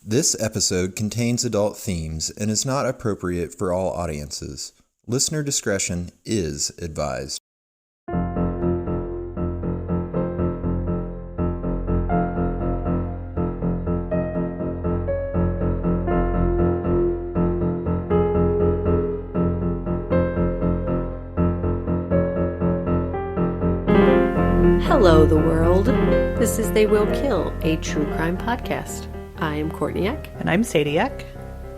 This episode contains adult themes and is not appropriate for all audiences. Listener discretion is advised. Hello, the world. This is They Will Kill, a true crime podcast. I am Courtney Eck. And I'm Sadie Eck.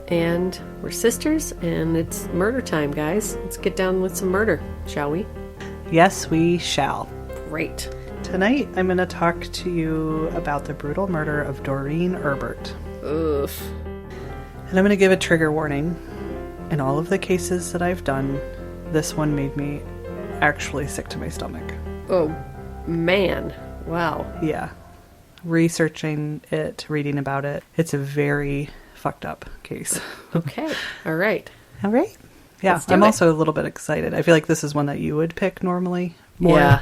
And we're sisters, and it's murder time, guys. Let's get down with some murder, shall we? Yes, we shall. Great. Tonight, I'm going to talk to you about the brutal murder of Doreen Erbert. Oof. And I'm going to give a trigger warning. In all of the cases that I've done, this one made me actually sick to my stomach. Oh, man. Wow. Yeah. Researching it, reading about it, it's a very fucked up case. Okay. All right. All right. Yeah, I'm also a little bit excited. I feel like this is one that you would pick normally. More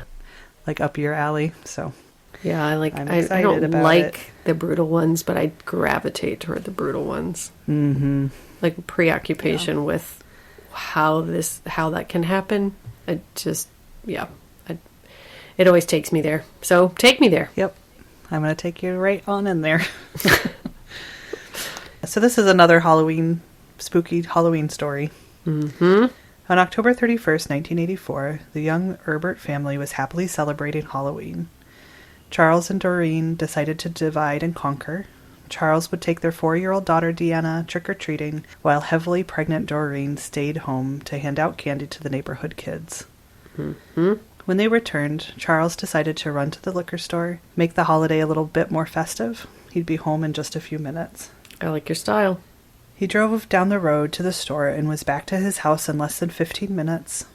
like up your alley. So yeah, I excited don't about like the brutal ones, but I gravitate toward the brutal ones. Mm-hmm. Like preoccupation with how that can happen. It just, it always takes me there. So take me there. Yep. I'm going to take you right on in there. So this is another spooky Halloween story. Mm-hmm. On October 31st, 1984, the young Erbert family was happily celebrating Halloween. Charles and Doreen decided to divide and conquer. Charles would take their 4-year-old daughter Deanna trick-or-treating, while heavily pregnant Doreen stayed home to hand out candy to the neighborhood kids. Mm-hmm. When they returned, Charles decided to run to the liquor store, make the holiday a little bit more festive. He'd be home in just a few minutes. I like your style. He drove down the road to the store and was back to his house in less than 15 minutes.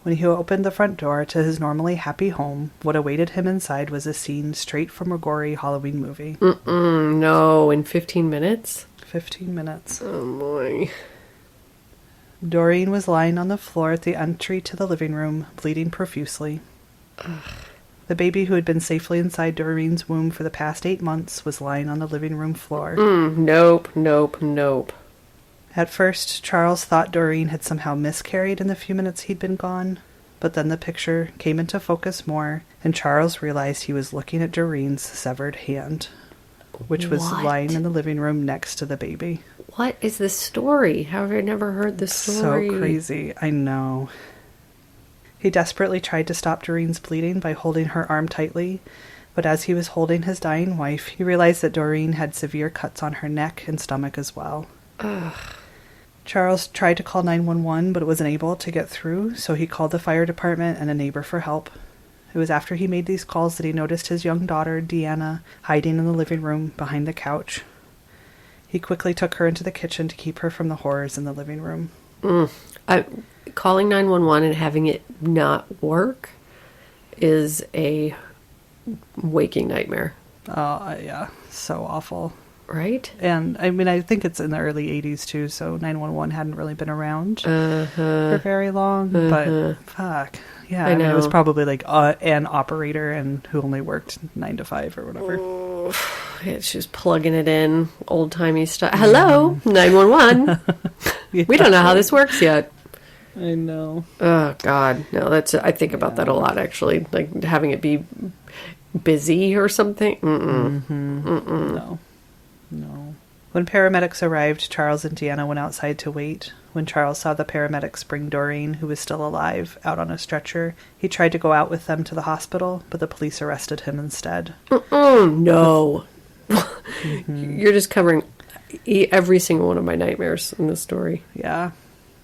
When he opened the front door to his normally happy home, what awaited him inside was a scene straight from a gory Halloween movie. No, in 15 minutes? 15 minutes. Oh, boy. Doreen was lying on the floor at the entry to the living room, bleeding profusely. Ugh. The baby who had been safely inside Doreen's womb for the past 8 months was lying on the living room floor. Nope. At first, Charles thought Doreen had somehow miscarried in the few minutes he'd been gone, but then the picture came into focus more, and Charles realized he was looking at Doreen's severed hand, which was lying in the living room next to the baby. What is this story? How have I never heard this story? So crazy. I know. He desperately tried to stop Doreen's bleeding by holding her arm tightly, but as he was holding his dying wife, he realized that Doreen had severe cuts on her neck and stomach as well. Ugh. Charles tried to call 911, but was unable to get through, so he called the fire department and a neighbor for help. It was after he made these calls that he noticed his young daughter, Deanna, hiding in the living room behind the couch. He quickly took her into the kitchen to keep her from the horrors in the living room. Calling 911 and having it not work is a waking nightmare. Oh, yeah. So awful. Right? And, I mean, I think it's in the early 80s, too, so 911 hadn't really been around for very long. But, fuck. Yeah, I mean, it was probably, like, an operator and who only worked 9 to 5 or whatever. Oh, yeah, she's plugging it in, old-timey style. Hello, 911. Yeah. We don't know how this works yet. I know. Oh, God. No, I think about that a lot, actually. Like, having it be busy or something. No. When paramedics arrived, Charles and Deanna went outside to wait. When Charles saw the paramedics bring Doreen, who was still alive, out on a stretcher, he tried to go out with them to the hospital, but the police arrested him instead. No. You're just covering every single one of my nightmares in this story. Yeah.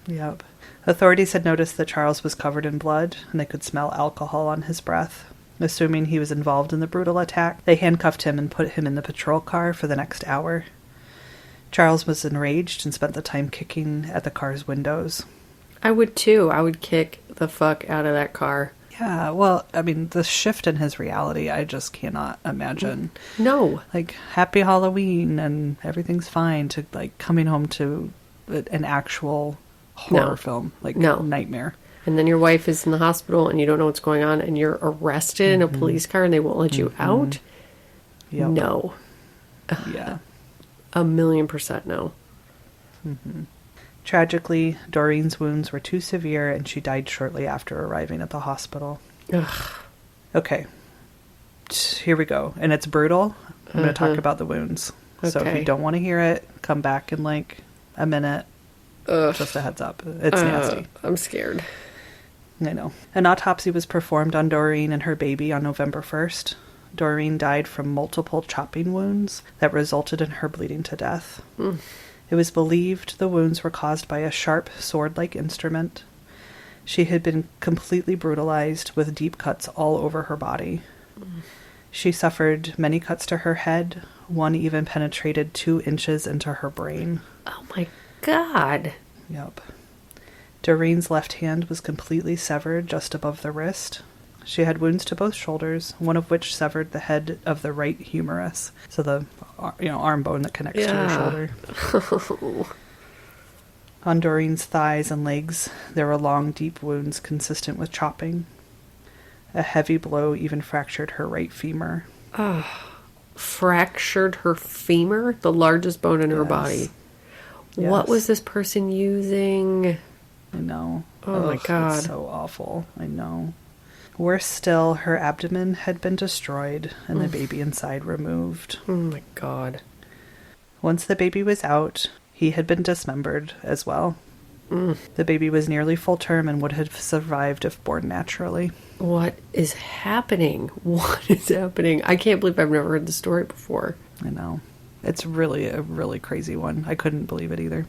Yep. Authorities had noticed that Charles was covered in blood, and they could smell alcohol on his breath. Assuming he was involved in the brutal attack, they handcuffed him and put him in the patrol car for the next hour. Charles was enraged and spent the time kicking at the car's windows. I would too. I would kick the fuck out of that car. Yeah, well, I mean, the shift in his reality, I just cannot imagine. No. Like, happy Halloween and everything's fine to, like, coming home to an actual horror film. Like, nightmare. And then your wife is in the hospital and you don't know what's going on and you're arrested in a police car and they won't let you out? Yep. No. Yeah. 1,000,000% no. Tragically, Doreen's wounds were too severe and she died shortly after arriving at the hospital. Ugh. Okay. Here we go. And it's brutal. I'm going to talk about the wounds. So if Okay. you don't want to hear it, come back in like a minute. Just a heads up. It's nasty. I'm scared. I know. An autopsy was performed on Doreen and her baby on November 1st. Doreen died from multiple chopping wounds that resulted in her bleeding to death. It was believed the wounds were caused by a sharp sword-like instrument. She had been completely brutalized with deep cuts all over her body. She suffered many cuts to her head. One even penetrated 2 inches into her brain. Oh my God. Yep. Doreen's left hand was completely severed just above the wrist. She had wounds to both shoulders, one of which severed the head of the right humerus, so the arm bone that connects to your shoulder. On Doreen's thighs and legs, there were long, deep wounds consistent with chopping. A heavy blow even fractured her right femur. Fractured her femur, the largest bone in her body. Yes. What was this person using? I know. Oh my God. It's so awful. I know. Worse still, her abdomen had been destroyed and the baby inside removed. Oh my God. Once the baby was out, he had been dismembered as well. The baby was nearly full term and would have survived if born naturally. What is happening? What is happening? I can't believe I've never heard the story before. I know. It's really a really crazy one. I couldn't believe it either.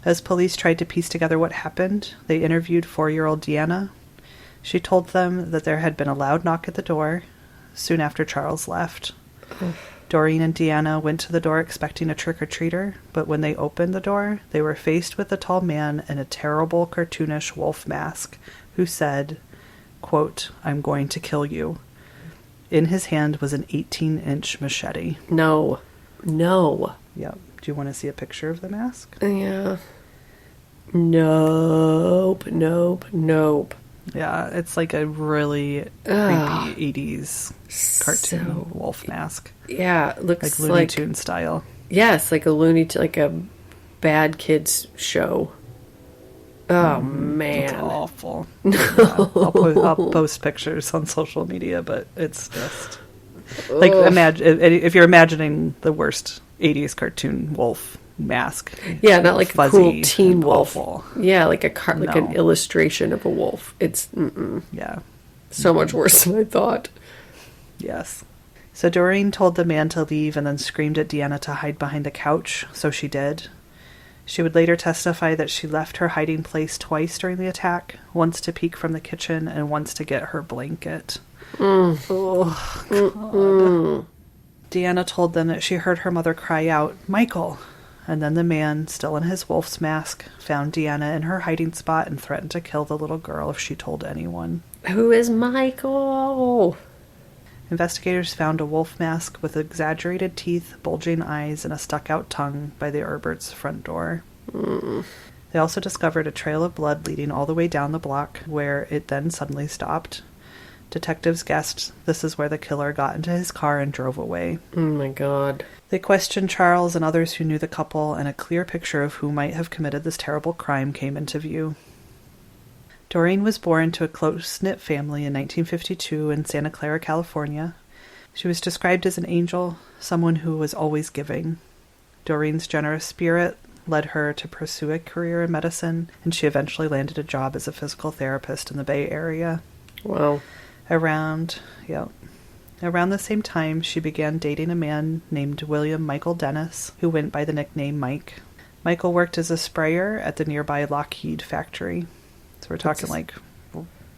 As police tried to piece together what happened, they interviewed 4-year-old Deanna. She told them that there had been a loud knock at the door soon after Charles left. Doreen and Deanna went to the door expecting a trick-or-treater, but when they opened the door, they were faced with a tall man in a terrible cartoonish wolf mask who said, quote, "I'm going to kill you." In his hand was an 18-inch machete. No. No. Yep. Do you want to see a picture of the mask? Yeah. Nope. Nope. Nope. Yeah, it's like a really creepy 80s cartoon wolf mask. Yeah, it looks like Looney Tunes style. Yes, like a like a bad kids show. Oh man, It's awful. Yeah, I'll post pictures on social media, but it's just like imagine if you're imagining the worst 80s cartoon wolf mask. Yeah, not like a cool teen and wolf. awful. Yeah, like like an illustration of a wolf. It's Yeah. so much worse than I thought. Yes. So Doreen told the man to leave and then screamed at Deanna to hide behind the couch, so she did. She would later testify that she left her hiding place twice during the attack, once to peek from the kitchen and once to get her blanket. Oh, God. Deanna told them that she heard her mother cry out, "Michael!" And then the man, still in his wolf's mask, found Deanna in her hiding spot and threatened to kill the little girl if she told anyone. Who is Michael? Investigators found a wolf mask with exaggerated teeth, bulging eyes, and a stuck-out tongue by the Erberts' front door. They also discovered a trail of blood leading all the way down the block, where it then suddenly stopped. Detectives guessed this is where the killer got into his car and drove away. Oh my God. They questioned Charles and others who knew the couple, and a clear picture of who might have committed this terrible crime came into view. Doreen was born to a close-knit family in 1952 in Santa Clara, California. She was described as an angel, someone who was always giving. Doreen's generous spirit led her to pursue a career in medicine, and she eventually landed a job as a physical therapist in the Bay Area. Wow. Around the same time, she began dating a man named William Michael Dennis, who went by the nickname Mike. Michael worked as a sprayer at the nearby Lockheed factory. So we're talking like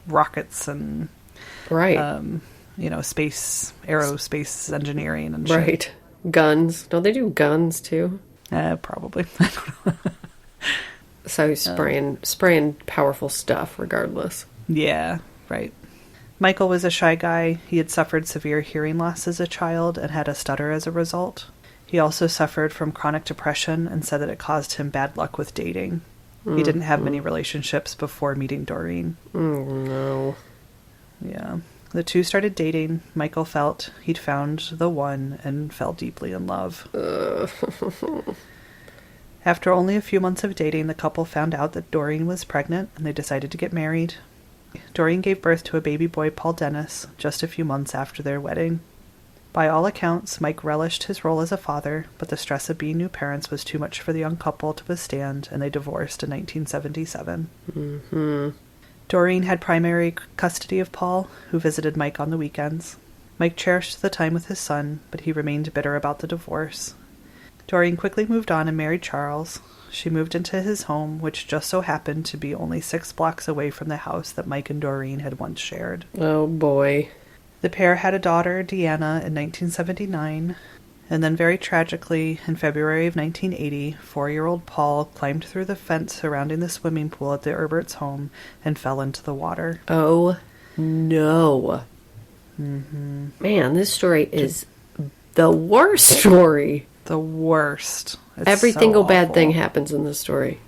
rockets and, Right. aerospace engineering and shit. Right. Guns. Don't they do guns too? Probably. I don't know. So he's spraying powerful stuff regardless. Yeah, right. Michael was a shy guy. He had suffered severe hearing loss as a child and had a stutter as a result. He also suffered from chronic depression and said that it caused him bad luck with dating. He didn't have many relationships before meeting Doreen. Oh, no. Yeah. The two started dating. Michael felt he'd found the one and fell deeply in love. After only a few months of dating, the couple found out that Doreen was pregnant and they decided to get married. Doreen gave birth to a baby boy, Paul Dennis, just a few months after their wedding. By all accounts, Mike relished his role as a father, but the stress of being new parents was too much for the young couple to withstand, and they divorced in 1977. Mm-hmm. Doreen had primary custody of Paul, who visited Mike on the weekends. Mike cherished the time with his son, but he remained bitter about the divorce. Doreen quickly moved on and married Charles. She moved into his home, which just so happened to be only 6 blocks away from the house that Mike and Doreen had once shared. Oh, boy. The pair had a daughter, Deanna, in 1979, and then very tragically, in February of 1980, 4-year-old Paul climbed through the fence surrounding the swimming pool at the Erberts' home and fell into the water. Oh, no. Mm-hmm. Man, this story is the worst story. The worst. It's Every so single bad awful. thing happens in this story.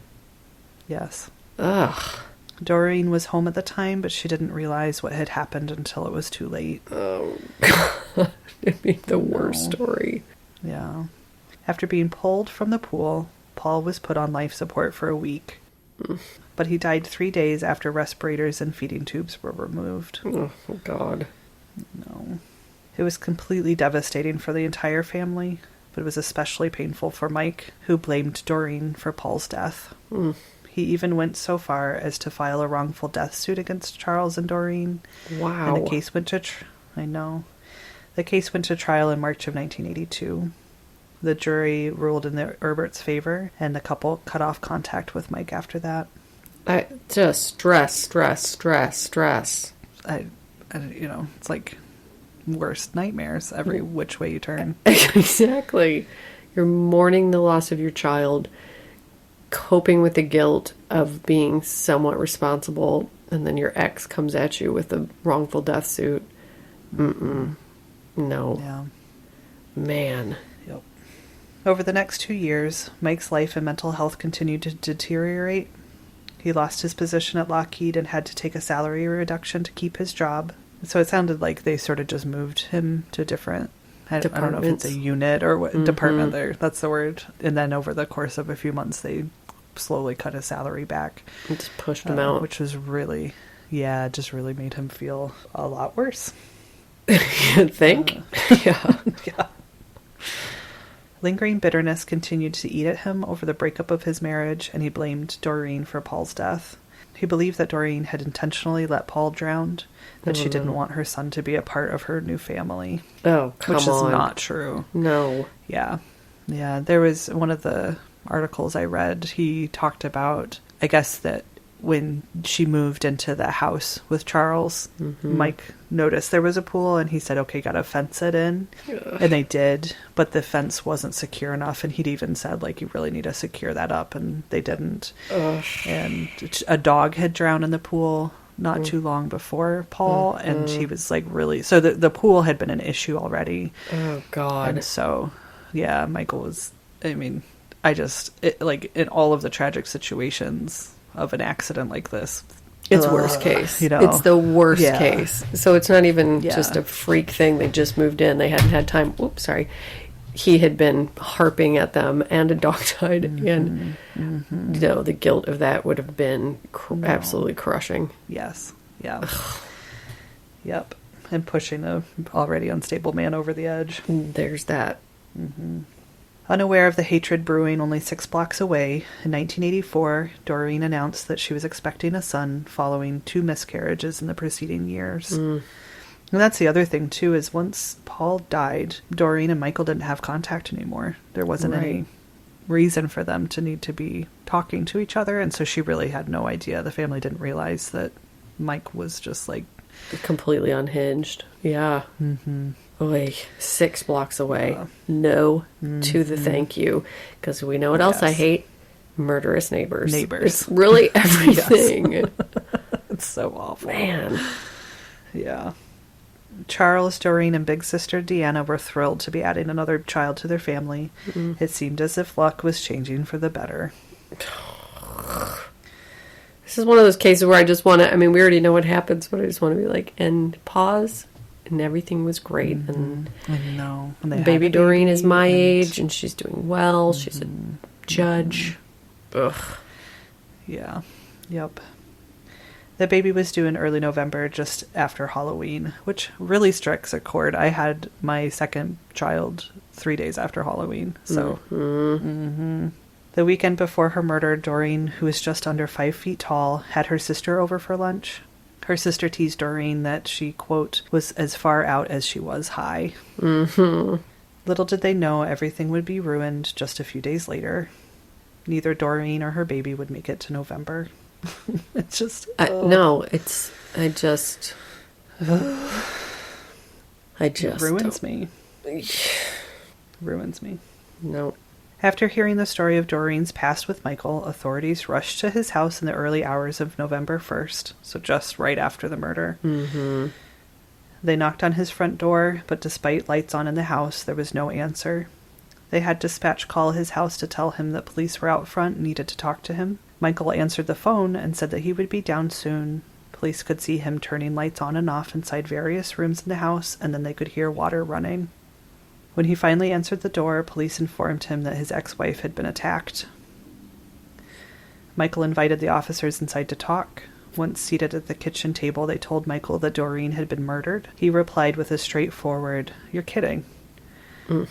Yes. Ugh. Doreen was home at the time, but she didn't realize what had happened until it was too late. Oh, God. It'd be the worst story. Yeah. After being pulled from the pool, Paul was put on life support for a week. But he died 3 days after respirators and feeding tubes were removed. Oh, God. No. It was completely devastating for the entire family, but it was especially painful for Mike, who blamed Doreen for Paul's death. He even went so far as to file a wrongful death suit against Charles and Doreen. Wow. And the case went to The case went to trial in March of 1982. The jury ruled in the Erberts' favor, and the couple cut off contact with Mike after that. Just stress. It's like worst nightmares every which way you turn. Exactly. You're mourning the loss of your child, coping with the guilt of being somewhat responsible, and then your ex comes at you with a wrongful death suit. No. Yeah. Man. Yep. Over the next 2 years, Mike's life and mental health continued to deteriorate. He lost his position at Lockheed and had to take a salary reduction to keep his job. So it sounded like they sort of just moved him to different... I don't know if it's a unit or what department there. That's the word. And then over the course of a few months, they slowly cut his salary back. And just pushed him out. Which was really, just really made him feel a lot worse. You think? Yeah. Yeah. Lingering bitterness continued to eat at him over the breakup of his marriage, and he blamed Doreen for Paul's death. He believed that Doreen had intentionally let Paul drown, that she didn't want her son to be a part of her new family. Oh, come on. Which is not true. No. Yeah. Yeah, there was one of the articles I read, he talked about, I guess, that when she moved into the house with Charles, Mike noticed there was a pool, and he said, okay, gotta fence it in. Ugh. And they did, but the fence wasn't secure enough, and he'd even said, like, you really need to secure that up, and they didn't. Ugh. And a dog had drowned in the pool not too long before Paul, and he was, like, really... So the pool had been an issue already. Oh, God. And so, yeah, Michael was... I mean, in all of the tragic situations of an accident like this, it's worst case. You know, it's the worst case. So it's not even just a freak thing. They just moved in. They hadn't had time. Oops, sorry. He had been harping at them, and a dog died. And the guilt of that would have been absolutely crushing. Yes. Yeah. Yep. And pushing a already unstable man over the edge. There's that. Unaware of the hatred brewing only 6 blocks away, in 1984, Doreen announced that she was expecting a son following 2 miscarriages in the preceding years. And that's the other thing, too, is once Paul died, Doreen and Michael didn't have contact anymore. There wasn't any reason for them to need to be talking to each other, and so she really had no idea. The family didn't realize that Mike was just, like... completely unhinged. Yeah. Oy, 6 blocks away. No to the thank you. Because we know what else I hate. Murderous neighbors. It's really everything. It's so awful. Man. Yeah. Charles, Doreen, and big sister Deanna were thrilled to be adding another child to their family. It seemed as if luck was changing for the better. This is one of those cases where I just want to, I mean, we already know what happens, but I just want to be like, and pause, and everything was great. And I know. And baby Doreen is my age, and she's doing well. She's a judge. Ugh. Yeah. Yep. The baby was due in early November, just after Halloween, which really strikes a chord. I had my second child 3 days after Halloween, so... The weekend before her murder, Doreen, who was just under 5 feet tall, had her sister over for lunch. Her sister teased Doreen that she, quote, was as far out as she was high. Little did they know everything would be ruined just a few days later. Neither Doreen or her baby would make it to November. It's just... No, it's... I just... It ruins me. Ruins me. No. After hearing the story of Doreen's past with Michael, authorities rushed to his house in the early hours of November 1st, so just right after the murder. They knocked on his front door, but despite lights on in the house, there was no answer. They had dispatch call his house to tell him that police were out front and needed to talk to him. Michael answered the phone and said that he would be down soon. Police could see him turning lights on and off inside various rooms in the house, and then they could hear water running. When he finally answered the door, police informed him that his ex-wife had been attacked. Michael invited the officers inside to talk. Once seated at the kitchen table, they told Michael that Doreen had been murdered. He replied with a straightforward, "You're kidding." I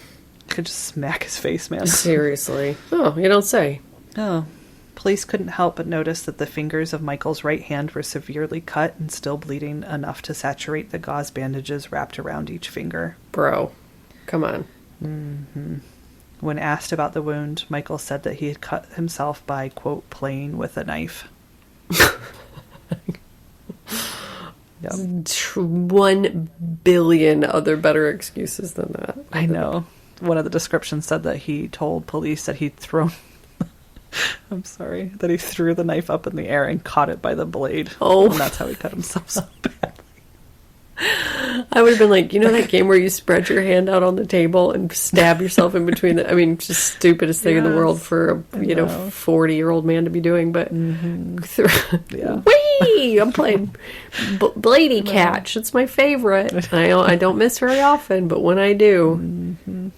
could just smack his face, man. Seriously. Oh, you don't say. Oh. Police couldn't help but notice that the fingers of Michael's right hand were severely cut and still bleeding enough to saturate the gauze bandages wrapped around each finger. Bro. Come on. When asked about the wound, Michael said that he had cut himself by, quote, playing with a knife. Yep. 1 billion other better excuses than that. I know. One of the descriptions said that he told police that he'd thrown... I'm sorry. That he threw the knife up in the air and caught it by the blade. Oh. And that's how he cut himself so badly. I would have been like, you know that game where you spread your hand out on the table and stab yourself in between the... I mean, just stupidest thing in the world for a, 40-year-old man to be doing, but... Whee! I'm playing Blady Catch. It's my favorite. I don't miss very often, but when I do...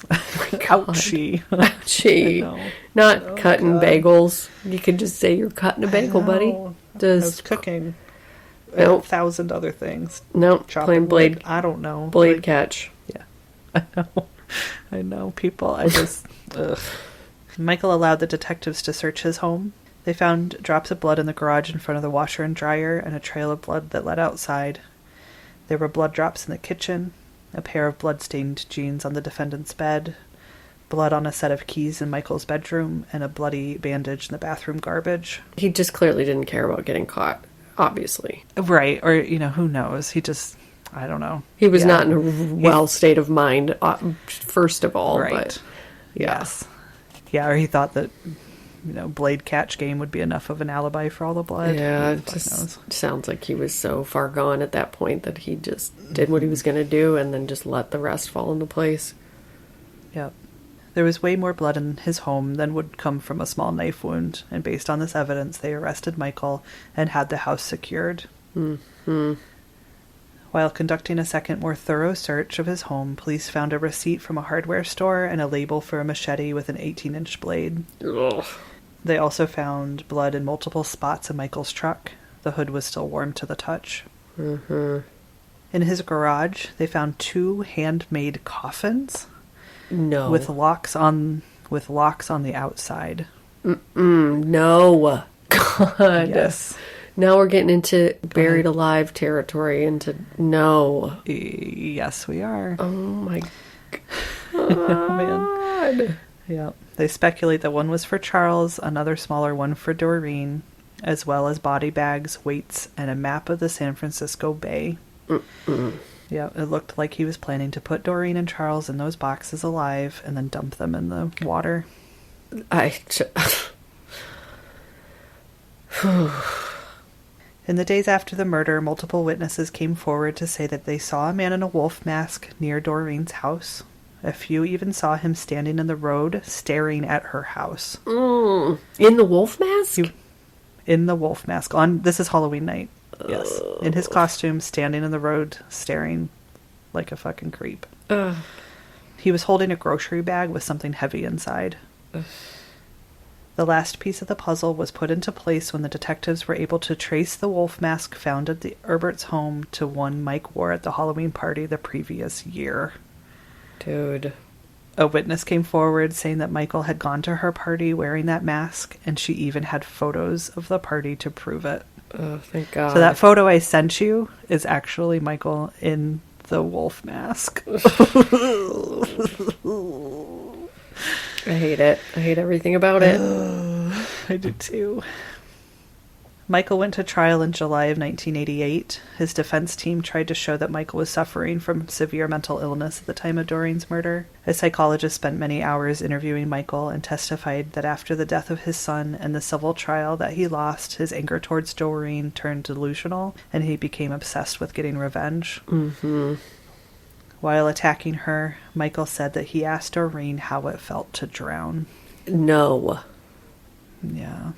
Ouchie. Ouchie. Not cutting bagels. You could just say you're cutting a bagel, buddy. I was cooking. Nope. 1,000 other things. Nope. Playing blade. I don't know. Blade catch. Yeah. I know. People, I just... ugh. Michael allowed the detectives to search his home. They found drops of blood in the garage in front of the washer and dryer and a trail of blood that led outside. There were blood drops in the kitchen, a pair of blood-stained jeans on the defendant's bed, blood on a set of keys in Michael's bedroom, and a bloody bandage in the bathroom garbage. He just clearly didn't care about getting caught. Obviously. Right. Or, who knows? He just, I don't know. He was not in a well state of mind, first of all. Right. But, yes. Yeah, or he thought that, blade catch game would be enough of an alibi for all the blood. Yeah, it just sounds like he was so far gone at that point that he just did what he was going to do and then just let the rest fall into place. Yep. There was way more blood in his home than would come from a small knife wound, and based on this evidence, they arrested Michael and had the house secured. While conducting a second, more thorough search of his home, police found a receipt from a hardware store and a label for a machete with an 18-inch blade. Ugh. They also found blood in multiple spots in Michael's truck. The hood was still warm to the touch. In his garage, they found 2 handmade coffins. No. With locks on the outside. No. God. Yes. Now we're getting into buried alive territory. No. Yes, we are. Oh my God. Oh, man. Yeah. They speculate that one was for Charles, another smaller one for Doreen, as well as body bags, weights, and a map of the San Francisco Bay. Yeah, it looked like he was planning to put Doreen and Charles in those boxes alive and then dump them in the water. In the days after the murder, multiple witnesses came forward to say that they saw a man in a wolf mask near Doreen's house. A few even saw him standing in the road, staring at her house. In the wolf mask? in the wolf mask. This is Halloween night. Yes. In his costume, standing in the road, staring like a fucking creep. He was holding a grocery bag with something heavy inside. The last piece of the puzzle was put into place when the detectives were able to trace the wolf mask found at the Erbert's home to one Mike wore at the Halloween party the previous year. Dude. A witness came forward saying that Michael had gone to her party wearing that mask, and she even had photos of the party to prove it. Oh, thank God. So that photo I sent you is actually Michael in the wolf mask. I hate it. I hate everything about it. I do too. Michael went to trial in July of 1988. His defense team tried to show that Michael was suffering from severe mental illness at the time of Doreen's murder. A psychologist spent many hours interviewing Michael and testified that after the death of his son and the civil trial that he lost, his anger towards Doreen turned delusional and he became obsessed with getting revenge. Mm-hmm. While attacking her, Michael said that he asked Doreen how it felt to drown. No. Yeah.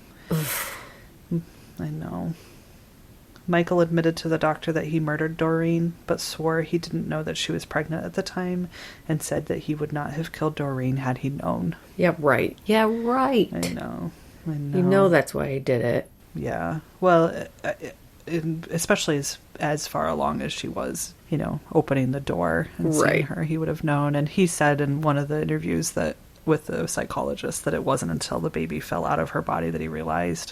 I know. Michael admitted to the doctor that he murdered Doreen, but swore he didn't know that she was pregnant at the time, and said that he would not have killed Doreen had he known. Yeah, right. Yeah, right. I know. You know that's why he did it. Yeah. Well, especially as far along as she was, opening the door and seeing her, he would have known. And he said in one of the interviews that with the psychologist that it wasn't until the baby fell out of her body that he realized,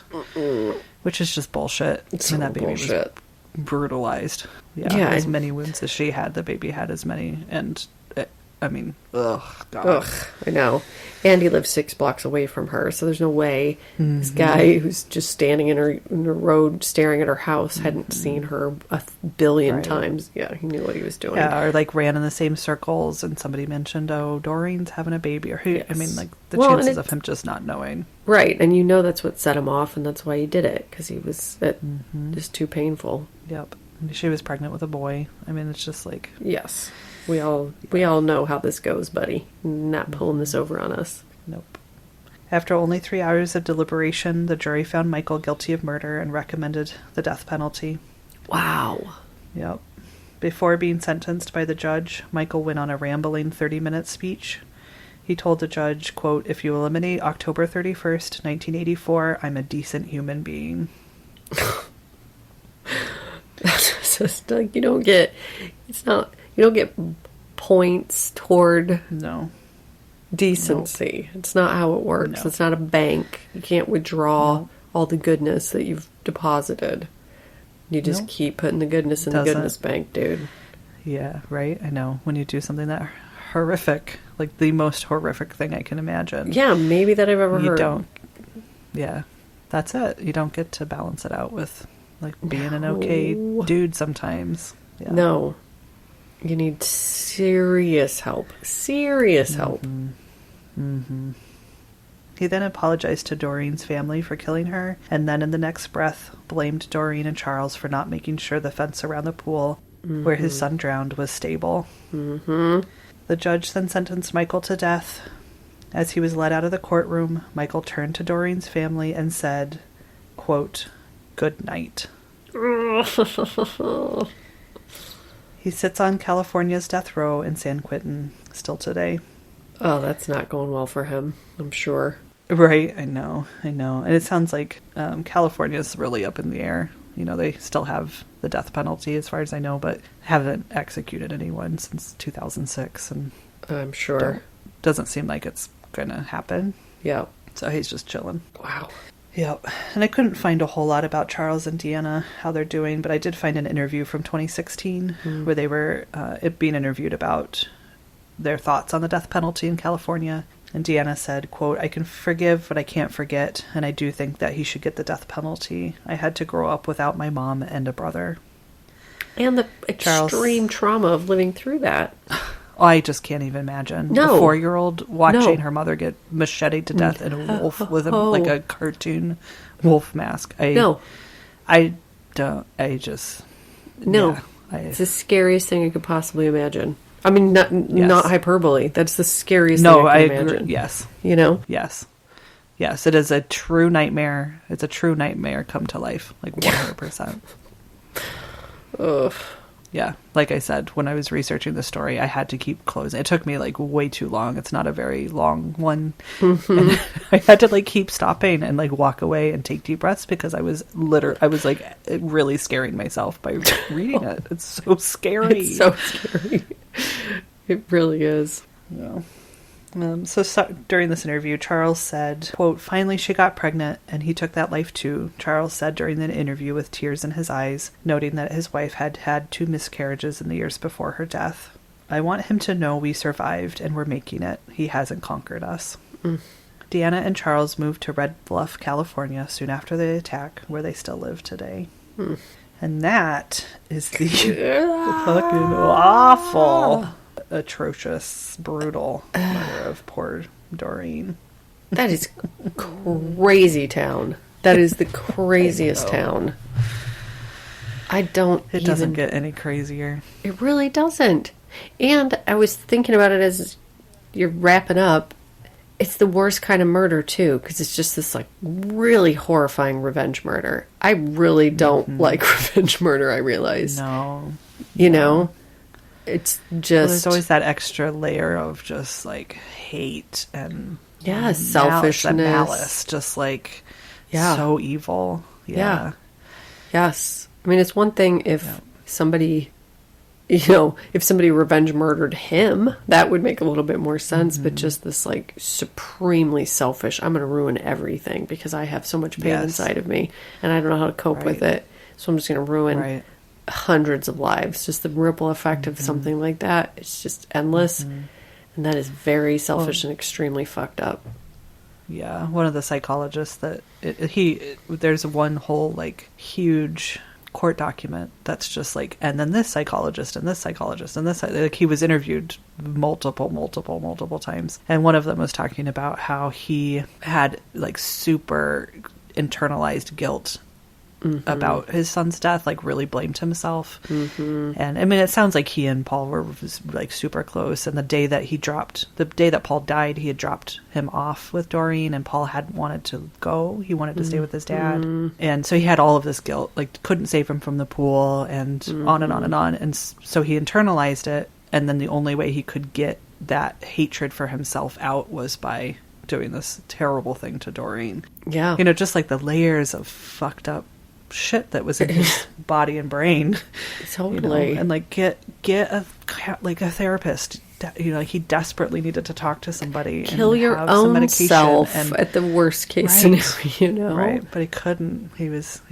which is just bullshit. It's and that baby bullshit. Was brutalized. Yeah, as many wounds as she had, the baby had as many. And God. Ugh, I know. And he lived 6 blocks away from her, so there's no way this guy who's just standing in the road staring at her house hadn't seen her a billion times. Yeah, he knew what he was doing. Yeah, or ran in the same circles, and somebody mentioned, "Oh, Doreen's having a baby," or the chances of him just not knowing. Right, and that's what set him off, and that's why he did it, because he was just too painful. Yep, she was pregnant with a boy. It's just like yes. We all know how this goes, buddy. Not pulling this over on us. Nope. After only 3 hours of deliberation, the jury found Michael guilty of murder and recommended the death penalty. Wow. Yep. Before being sentenced by the judge, Michael went on a rambling 30-minute speech. He told the judge, quote, "If you eliminate October 31st, 1984, I'm a decent human being." That's just like, you don't get points toward decency. Nope. It's not how it works. No. It's not a bank. You can't withdraw all the goodness that you've deposited. You just keep putting the goodness in the goodness bank, dude. Yeah, right? I know. When you do something that horrific, like the most horrific thing I can imagine. Yeah, maybe that I've ever heard. You don't. Yeah, that's it. You don't get to balance it out with being an okay dude sometimes. Yeah. No. You need serious help. Serious help. Mm-hmm. He then apologized to Doreen's family for killing her, and then in the next breath blamed Doreen and Charles for not making sure the fence around the pool where his son drowned was stable. Mm-hmm. The judge then sentenced Michael to death. As he was led out of the courtroom, Michael turned to Doreen's family and said, quote, "Good night." He sits on California's death row in San Quentin still today. Oh, that's not going well for him, I'm sure. Right, I know. And it sounds like California's really up in the air. They still have the death penalty as far as I know, but haven't executed anyone since 2006. And I'm sure. Doesn't seem like it's going to happen. Yeah. So he's just chilling. Wow. Yep. And I couldn't find a whole lot about Charles and Deanna, how they're doing, but I did find an interview from 2016 where they were being interviewed about their thoughts on the death penalty in California. And Deanna said, quote, "I can forgive, but I can't forget, and I do think that he should get the death penalty. I had to grow up without my mom and a brother." And the extreme trauma of living through that. Oh, I just can't even imagine. No. A 4-year-old watching her mother get macheted to death in a wolf with a cartoon wolf mask. No. It's the scariest thing I could possibly imagine. I mean, not hyperbole. That's the scariest thing I can imagine. Agree. Yes. You know? Yes. Yes, it is a true nightmare. It's a true nightmare come to life, like 100%. Ugh. Yeah, like I said, when I was researching the story, I had to keep closing. It took me like way too long. It's not a very long one. And I had to like keep stopping and like walk away and take deep breaths because I was like really scaring myself by reading it. It's so scary. It's so scary. It really is. Yeah. So during this interview, Charles said, quote, "Finally she got pregnant and he took that life too," Charles said during the interview with tears in his eyes, noting that his wife had had 2 miscarriages in the years before her death. "I want him to know we survived and we're making it. He hasn't conquered us." Deanna and Charles moved to Red Bluff, California soon after the attack, where they still live today. And that is the fucking awful, atrocious, brutal murder of poor Doreen. That is crazy town. That is the craziest town. It Doesn't get any crazier. It really doesn't. And I was thinking about it as you're wrapping up. It's the worst kind of murder, too, because it's just this, like, really horrifying revenge murder. I really don't like revenge murder, I realize. No. You know? It's just... Well, there's always that extra layer of just, like, hate and... Yeah, selfishness. And malice. Just, like, so evil. Yeah. Yes. I mean, it's one thing if somebody... You know, if somebody revenge murdered him, that would make a little bit more sense. But just this, like, supremely selfish, I'm going to ruin everything because I have so much pain inside of me and I don't know how to cope with it. So I'm just going to ruin hundreds of lives. Just the ripple effect of something like that. It's just endless. And that is very selfish and extremely fucked up. Yeah. One of the psychologists that there's one whole, like, huge court document that's just like, and then this psychologist and this psychologist and this, like, he was interviewed multiple times, and one of them was talking about how he had like super internalized guilt about his son's death, like really blamed himself. And I mean, it sounds like he and Paul were like super close, and the day that Paul died, he had dropped him off with Doreen, and Paul hadn't wanted to go. He wanted to stay with his dad, and so he had all of this guilt, like couldn't save him from the pool, and on and on and on. And so he internalized it, and then the only way he could get that hatred for himself out was by doing this terrible thing to Doreen. Yeah. You know, just like the layers of fucked up shit that was in his body and brain. Totally. You know? And like get a therapist. You know, he desperately needed to talk to somebody. Kill and your have own some medication self and, at the worst case scenario, you know? Right. But he couldn't. He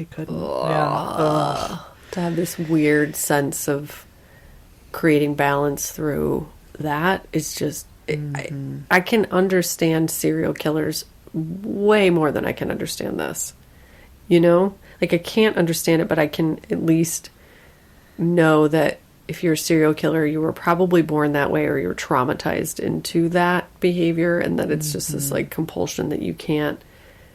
couldn't. To have this weird sense of creating balance through that is just... I can understand serial killers way more than I can understand this. You know? Like, I can't understand it, but I can at least know that if you're a serial killer, you were probably born that way or you're traumatized into that behavior, and that it's just this, like, compulsion that you can't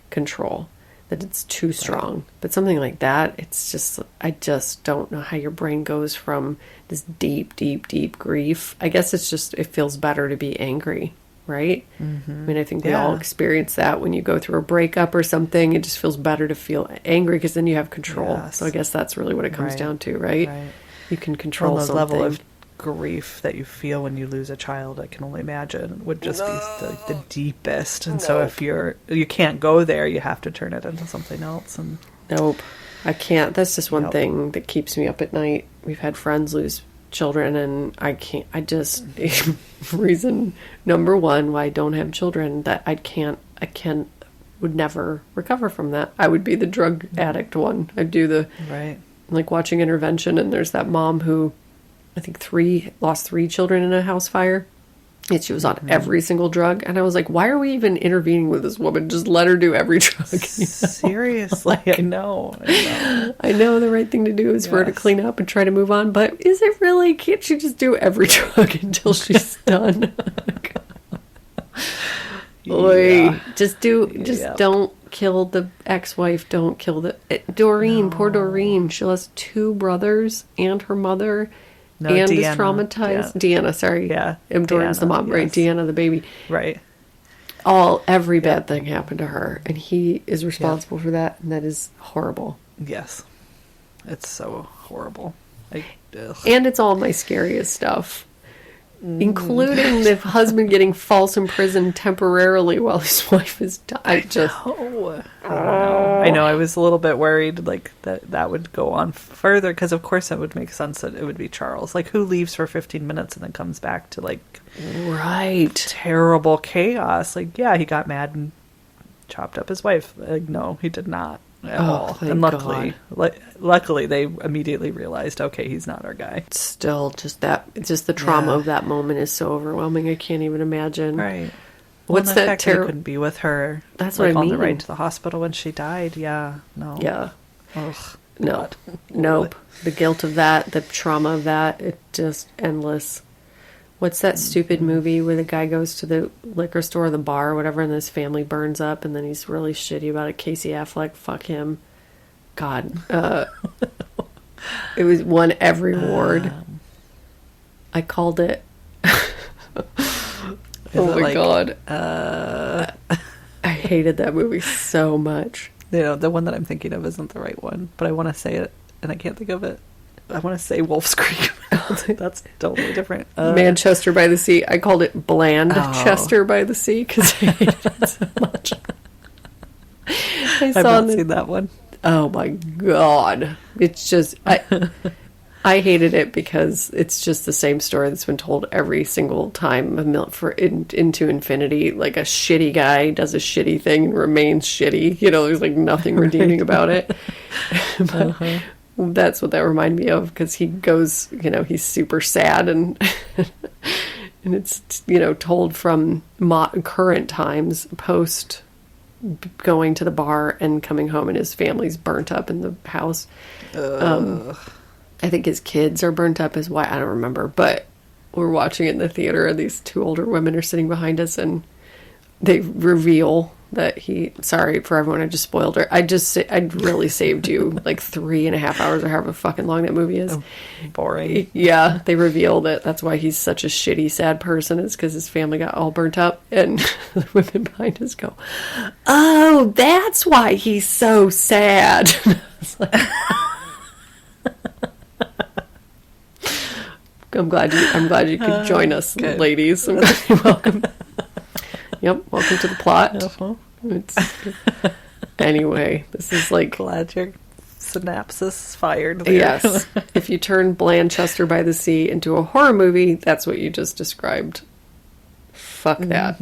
control, that it's too strong. Right. But something like that, it's just, I just don't know how your brain goes from this deep, deep, deep grief. I guess it's just, it feels better to be angry. Right? I mean, I think we all experience that when you go through a breakup or something. It just feels better to feel angry because then you have control. Yes. So I guess that's really what it comes down to, right? You can control the something. Level of grief that you feel when you lose a child, I can only imagine, would just be the deepest. And so if you can't go there, you have to turn it into something else. And nope, I can't. That's just one thing that keeps me up at night. We've had friends lose children, and I reason number one why I don't have children, that I would never recover from that. I would be the drug addict one. I'd do like watching Intervention, and there's that mom who I think lost 3 children in a house fire, and she was on every single drug, and I was like, why are we even intervening with this woman? Just let her do every drug. You know? Seriously. I know the right thing to do is for her to clean up and try to move on, but is it really? Can't she just do every drug until she's done? Just don't kill the ex-wife. Don't kill Doreen. Poor Doreen. She lost 2 brothers and her mother. And Deanna is traumatized. Deanna, sorry. Yeah. Doreen's the mom, right? Deanna, the baby. Right. every bad thing happened to her, and he is responsible for that, and that is horrible. Yes. It's so horrible. And it's all my scariest stuff. Including the husband getting false imprisoned temporarily while his wife is dying. I know. I was a little bit worried, like, that would go on further, because of course it would make sense that it would be Charles. Like, who leaves for 15 minutes and then comes back to, like, right, terrible chaos? Like, yeah, he got mad and chopped up his wife. Like, no, he did not at all. And luckily, they immediately realized, okay, he's not our guy. Still, just the trauma of that moment is so overwhelming. I can't even imagine. Right. What's that? He couldn't be with her. That's what I mean. On the ride to the hospital when she died. Yeah. No. Yeah. Ugh. No. Nope. The guilt of that, the trauma of that, it's just endless. What's that stupid movie where the guy goes to the liquor store or the bar or whatever, and his family burns up, and then he's really shitty about it? Casey Affleck, fuck him. God. It was won every award. I called it. Oh my God. I hated that movie so much. You know, the one that I'm thinking of isn't the right one, but I want to say it, and I can't think of it. I want to say Wolf's Creek. That's totally different. Manchester by the Sea. I called it Bland Chester by the Sea because I hated it so much. I've not seen that one. Oh my God. It's just... I hated it because it's just the same story that's been told every single time into infinity. Like, a shitty guy does a shitty thing and remains shitty. You know, there's like nothing redeeming about it. But that's what that reminded me of, because he goes, you know, he's super sad and and it's, you know, told from current times, post going to the bar and coming home and his family's burnt up in the house. I think his kids are burnt up, his wife, I don't remember, but we're watching it in the theater, and these two older women are sitting behind us, and they reveal that sorry for everyone, I just spoiled her. I really saved you like 3.5 hours or however fucking long that movie is. Oh, boring. Yeah, they reveal that that's why he's such a shitty, sad person, is because his family got all burnt up, and the women behind us go, oh, that's why he's so sad. It's like... I'm glad you could join us, ladies. Welcome. Yep, welcome to the plot. Anyway, this is like... Glad your synapses fired there. Yes. If you turn Blanchester by the Sea into a horror movie, that's what you just described. Fuck that.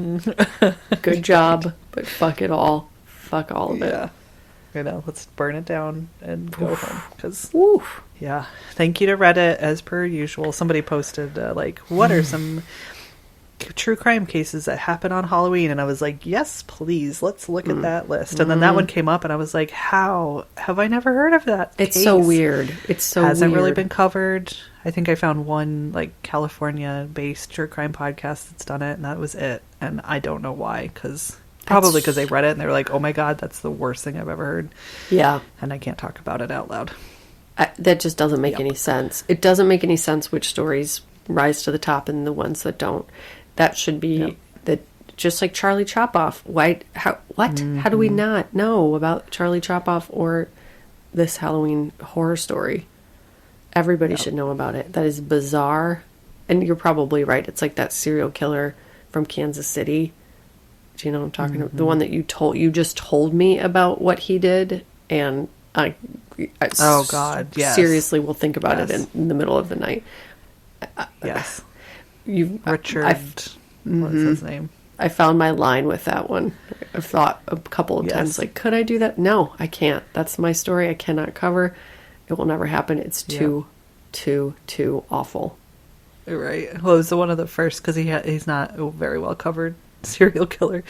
Good job, but fuck it all. Fuck all of it. You know, let's burn it down and go home. Because, Oof. Yeah. Thank you to Reddit, as per usual. Somebody posted, what are some true crime cases that happen on Halloween? And I was like, yes, please, let's look at that list. And then that one came up, and I was like, how have I never heard of that It's case? so weird. It's so Hasn't weird. really been covered. I think I found one, like, California-based true crime podcast that's done it, and that was it. And I don't know why, Probably because they read it and they were like, oh my God, that's the worst thing I've ever heard. Yeah. And I can't talk about it out loud. That just doesn't make any sense. It doesn't make any sense which stories rise to the top and the ones that don't. That should be just like Charlie Chopoff. Why? How? What? How do we not know about Charlie Chopoff or this Halloween horror story? Everybody should know about it. That is bizarre. And you're probably right. It's like that serial killer from Kansas City. Do you know what I'm talking about? The one that you just told me about what he did, and I oh God, yes. Seriously will think about it in the middle of the night. Yes. Richard. What's his name? I found my line with that one. I've thought a couple of times, like, could I do that? No, I can't. That's my story. I cannot cover. It will never happen. It's too awful. Right. Well, it was one of the first, because he's not very well covered serial killer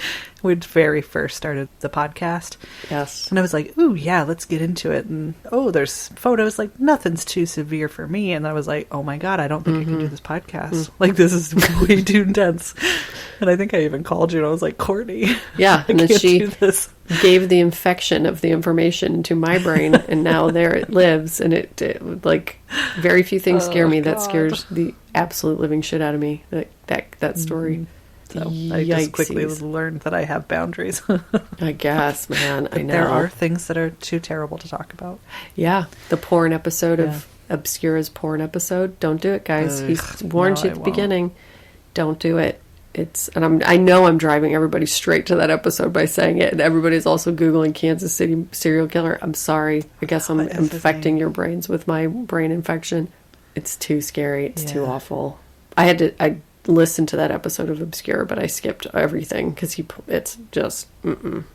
when very first started the podcast. Yes. And I was like, ooh, yeah, let's get into it. And there's photos, like, nothing's too severe for me. And I was like, oh my God, I don't think I can do this podcast. Like, this is way too intense. And I think I even called you and I was like, Courtney, yeah, and then she gave the infection of the information to my brain, and now there it lives. And it like, very few things scare me. God. That scares the absolute living shit out of me. That story. So I just quickly learned that I have boundaries. I guess, man. I know. There are things that are too terrible to talk about. Yeah. The porn episode of Obscura's porn episode. Don't do it, guys. He's warned you at the beginning. Don't do it. I know I'm driving everybody straight to that episode by saying it, and everybody's also Googling Kansas City serial killer. I'm sorry. I guess I'm infecting your brains with my brain infection. It's too scary. It's too awful. I listened to that episode of Obscura, but I skipped everything because it's just, it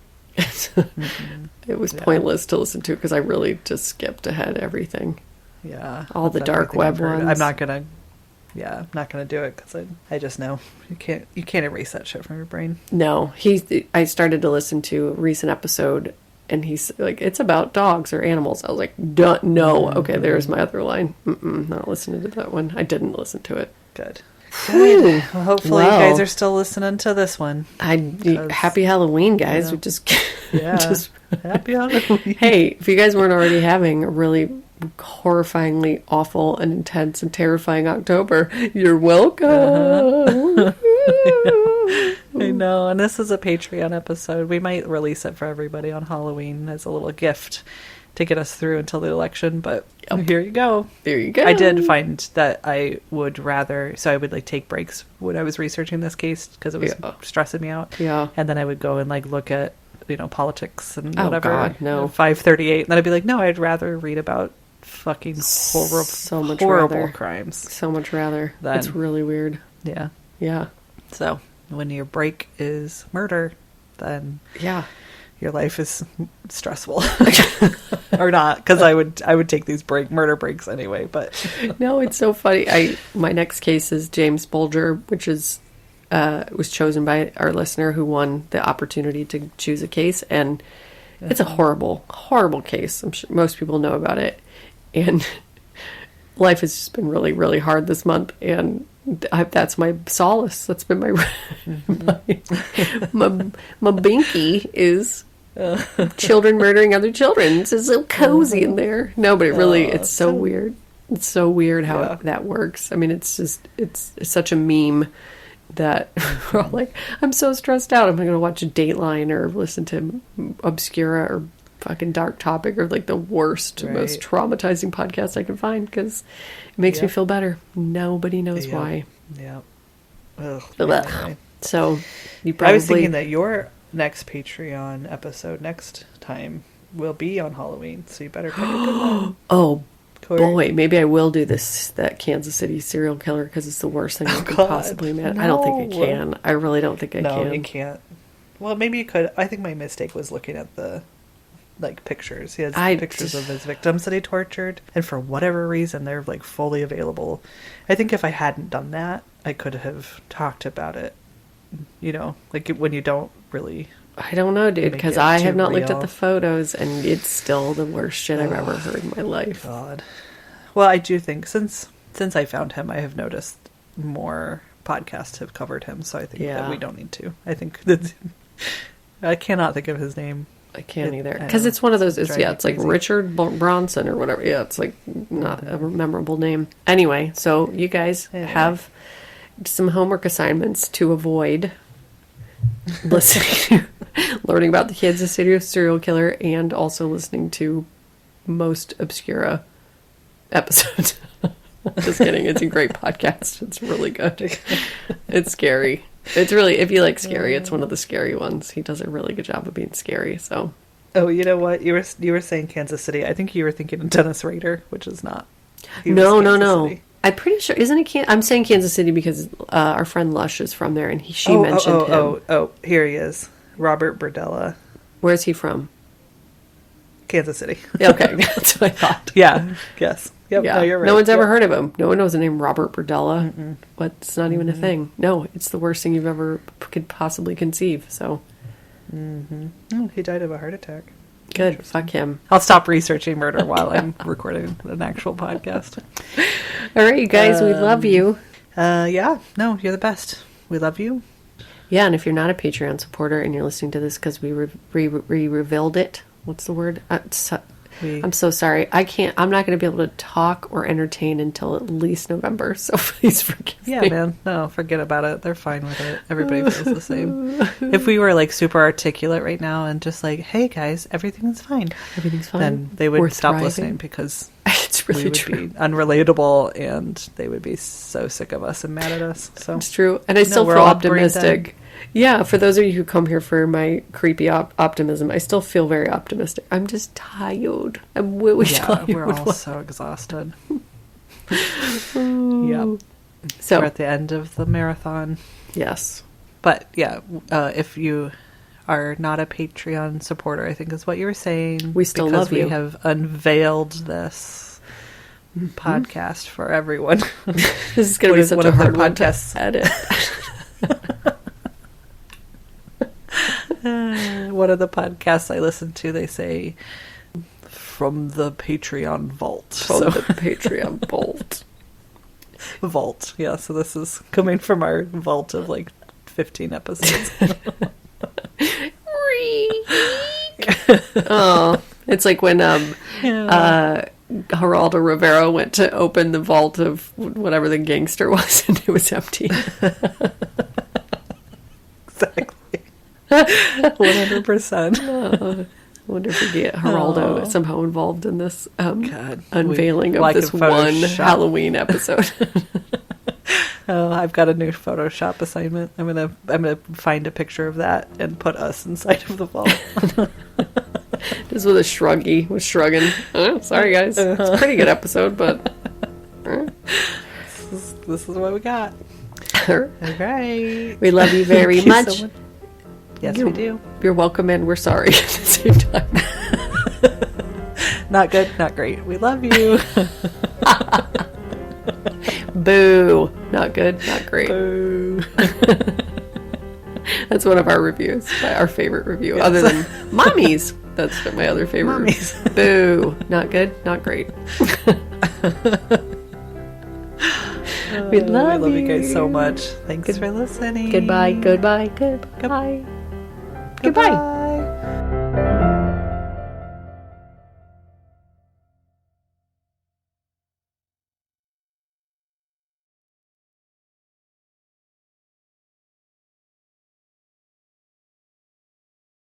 was pointless to listen to because I really just skipped ahead everything. Yeah. All the dark web ones. I'm not going to do it because I just know you can't erase that shit from your brain. No, I started to listen to a recent episode and he's like, it's about dogs or animals. I was like, no. Okay, there's my other line. Not listening to that one. I didn't listen to it. Good. Well, hopefully you guys are still listening to this one. Happy Halloween, guys. We just happy Halloween. Hey, if you guys weren't already having a really horrifyingly awful and intense and terrifying October, you're welcome. I know, and this is a Patreon episode. We might release it for everybody on Halloween as a little gift to get us through until the election, but here you go. There you go. I did find that I would rather, so I would like take breaks when I was researching this case because it was stressing me out. Yeah. And then I would go and like look at, politics and whatever. Oh God, no. 538. And then I'd be like, no, I'd rather read about fucking horrible crimes. So much rather. It's really weird. Yeah. Yeah. So when your break is murder, then your life is stressful. Or not, because I would take these murder breaks anyway. But no, it's so funny. My next case is James Bulger, which is was chosen by our listener who won the opportunity to choose a case, and it's a horrible, horrible case. I'm sure most people know about it, and life has just been really, really hard this month, and that's my solace. That's been my my binky is children murdering other children. It's just so cozy in there. No, but it's so weird. It's so weird how that works. I mean, it's such a meme that we're all like, I'm so stressed out. I'm going to watch a Dateline or listen to Obscura or fucking Dark Topic or like the worst, most traumatizing podcast I can find because it makes me feel better. Nobody knows why. Yeah. Anyway. So you probably... I was thinking that your next Patreon episode next time will be on Halloween, so you better pick a good one. Oh, boy, maybe I will do that Kansas City serial killer because it's the worst thing I could possibly imagine. No. I don't think I can. I really don't think I can. No, you can't. Well, maybe you could. I think my mistake was looking at the pictures. He has pictures of his victims that he tortured, and for whatever reason, they're like fully available. I think if I hadn't done that, I could have talked about it. Like when you don't really. I don't know, dude, because I have not looked at the photos, and it's still the worst shit I've ever heard in my life. God. Well, I do think since I found him, I have noticed more podcasts have covered him, so I think that we don't need to. I think that I cannot think of his name. I can't either, because it's one of those. It's like Richard Bronson or whatever. Yeah, it's like not a memorable name. Anyway, so you guys have some homework assignments to avoid. Listening to, learning about the Kansas City serial killer, and also listening to most Obscura episodes. Just kidding. It's a great podcast. It's really good. It's scary. It's really, if you like scary, it's one of the scary ones. He does a really good job of being scary. So. Oh, you know what? You were saying Kansas City. I think you were thinking of Dennis Rader, which is not. No. City. I'm pretty sure, isn't it? I'm saying Kansas City because our friend Lush is from there, and she mentioned him. Oh, here he is, Robert Berdella. Where's he from? Kansas City. Okay, that's what I thought. Yeah. Yes. Yep. Yeah. No, you're right. No one's ever heard of him. No one knows the name Robert Berdella. But it's not even a thing. No, it's the worst thing you've ever could possibly conceive. So. Oh, he died of a heart attack. Good. Fuck him. I'll stop researching murder while I'm recording an actual podcast. All right, you guys. We love you. Yeah. No, you're the best. We love you. Yeah, and if you're not a Patreon supporter and you're listening to this because we revealed it, what's the word? I'm so sorry. I'm not going to be able to talk or entertain until at least November. So please forgive me. Yeah, man. No, forget about it. They're fine with it. Everybody feels the same. If we were like super articulate right now and just like, hey guys, everything's fine. Everything's fine. Then they would We're stop thriving. listening because It's really we would true. be unrelatable and they would be so sick of us and mad at us. So It's true. And I still we're feel all brain dead. optimistic. Yeah, for those of you who come here for my creepy optimism, I still feel very optimistic. I'm just tired. I'm really tired. we're all so exhausted. Yep. So, We're at the end of the marathon. yes. But yeah, if you are not a Patreon supporter, I think is what you were saying. We still because love you. We have unveiled this podcast for everyone. This is going to be such one a of the hard one to podcasts. edit. One of the podcasts I listen to, they say from the Patreon vault. From So the Patreon vault. vault, yeah. So this is coming from our vault of like 15 episodes. Oh, it's like when Geraldo Rivera went to open the vault of whatever the gangster was, and it was empty. Exactly. 100%. I wonder if we get Geraldo somehow involved in this God, unveiling of like this in one Photoshop. Halloween episode. Oh, I've got a new Photoshop assignment. I'm gonna find a picture of that and put us inside of the vault. Just with a shruggy, with shrugging. Oh, sorry guys, it's a pretty good episode, but This is what we got. All right. we love you very Thank you much. so much. Yes, we do. You're welcome, and we're sorry at the same time. Not good, not great. We love you. Boo! Not good, not great. Boo. That's one of our reviews, our favorite review, other than Mommy's. That's my other favorite. Mommy's. Boo! Not good, not great. We love you guys so much. Thanks for listening. Goodbye, goodbye, goodbye. Goodbye.